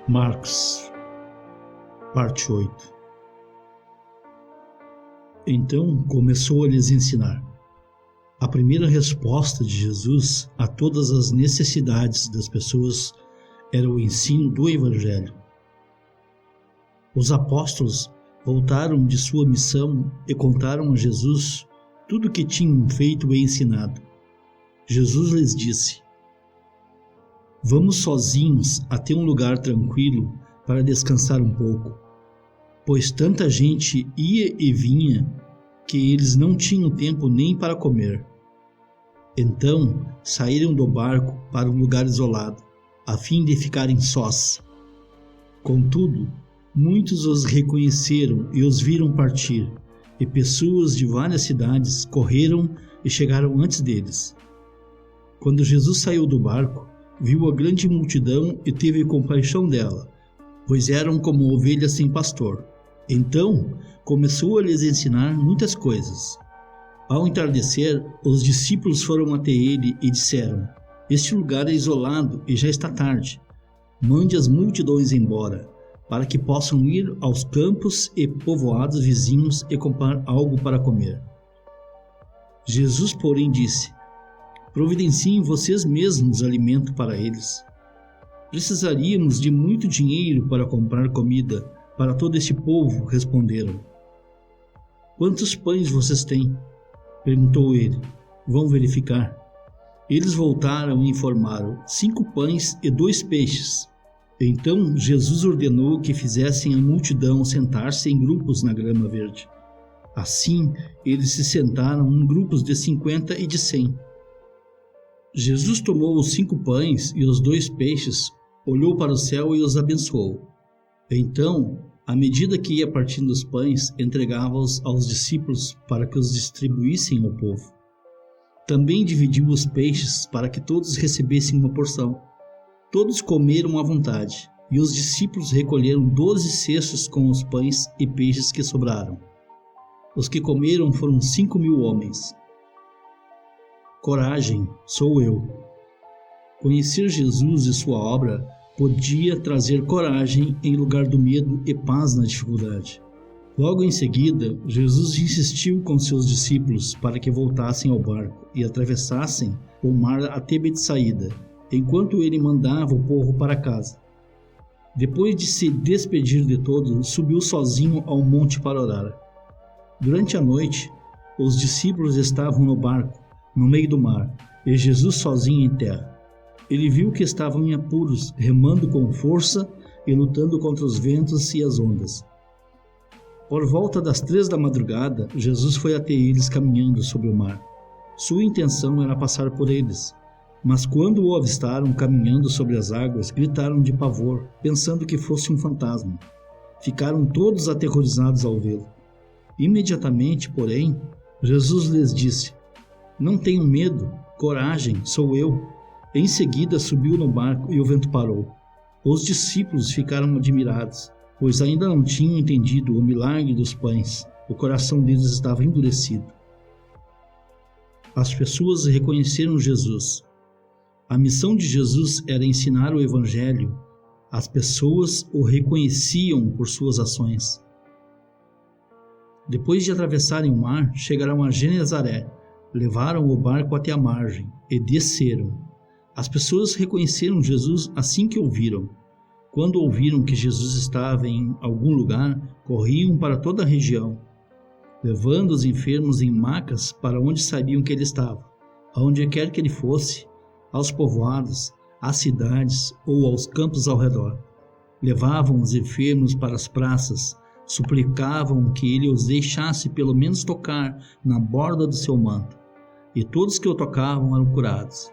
Marcos, parte 8. Então começou a lhes ensinar. A primeira resposta de Jesus a todas as necessidades das pessoas era o ensino do Evangelho. Os apóstolos voltaram de sua missão e contaram a Jesus tudo o que tinham feito e ensinado. Jesus lhes disse: "Vamos sozinhos até um lugar tranquilo para descansar um pouco", pois tanta gente ia e vinha que eles não tinham tempo nem para comer. Então saíram do barco para um lugar isolado, a fim de ficarem sós. Contudo, muitos os reconheceram e os viram partir, e pessoas de várias cidades correram e chegaram antes deles. Quando Jesus saiu do barco, viu a grande multidão e teve compaixão dela, pois eram como ovelhas sem pastor. Então começou a lhes ensinar muitas coisas. Ao entardecer, os discípulos foram até ele e disseram: "Este lugar é isolado e já está tarde. Mande as multidões embora, para que possam ir aos campos e povoados vizinhos e comprar algo para comer." Jesus, porém, disse: "Providenciem vocês mesmos alimento para eles. Precisaríamos de muito dinheiro para comprar comida para todo este povo", responderam. "Quantos pães vocês têm?", perguntou ele. "Vão verificar." Eles voltaram e informaram: 5 pães e 2 peixes. Então Jesus ordenou que fizessem a multidão sentar-se em grupos na grama verde. Assim, eles se sentaram em grupos de 50 e de 100. Jesus tomou os 5 pães e os 2 peixes, olhou para o céu e os abençoou. Então, à medida que ia partindo os pães, entregava-os aos discípulos para que os distribuíssem ao povo. Também dividiu os peixes para que todos recebessem uma porção. Todos comeram à vontade, e os discípulos recolheram 12 cestos com os pães e peixes que sobraram. Os que comeram foram 5.000 homens. Coragem, sou eu. Conhecer Jesus e sua obra podia trazer coragem em lugar do medo e paz na dificuldade. Logo em seguida, Jesus insistiu com seus discípulos para que voltassem ao barco e atravessassem o mar até Betsaída, enquanto ele mandava o povo para casa. Depois de se despedir de todos, subiu sozinho ao monte para orar. Durante a noite, os discípulos estavam no barco, no meio do mar, e Jesus sozinho em terra. Ele viu que estavam em apuros, remando com força e lutando contra os ventos e as ondas. Por volta das 3 da madrugada, Jesus foi até eles caminhando sobre o mar. Sua intenção era passar por eles, mas quando o avistaram caminhando sobre as águas, gritaram de pavor, pensando que fosse um fantasma. Ficaram todos aterrorizados ao vê-lo. Imediatamente, porém, Jesus lhes disse: "Não tenham medo, coragem, sou eu." Em seguida subiu no barco e o vento parou. Os discípulos ficaram admirados, pois ainda não tinham entendido o milagre dos pães. O coração deles estava endurecido. As pessoas reconheceram Jesus. A missão de Jesus era ensinar o Evangelho. As pessoas o reconheciam por suas ações. Depois de atravessarem o mar, chegaram a Genezaré, levaram o barco até a margem e desceram. As pessoas reconheceram Jesus assim que ouviram. Quando ouviram que Jesus estava em algum lugar, corriam para toda a região, levando os enfermos em macas para onde sabiam que ele estava. Aonde quer que ele fosse, aos povoados, às cidades ou aos campos ao redor. Levavam os enfermos para as praças, suplicavam que ele os deixasse pelo menos tocar na borda do seu manto, e todos que o tocavam eram curados.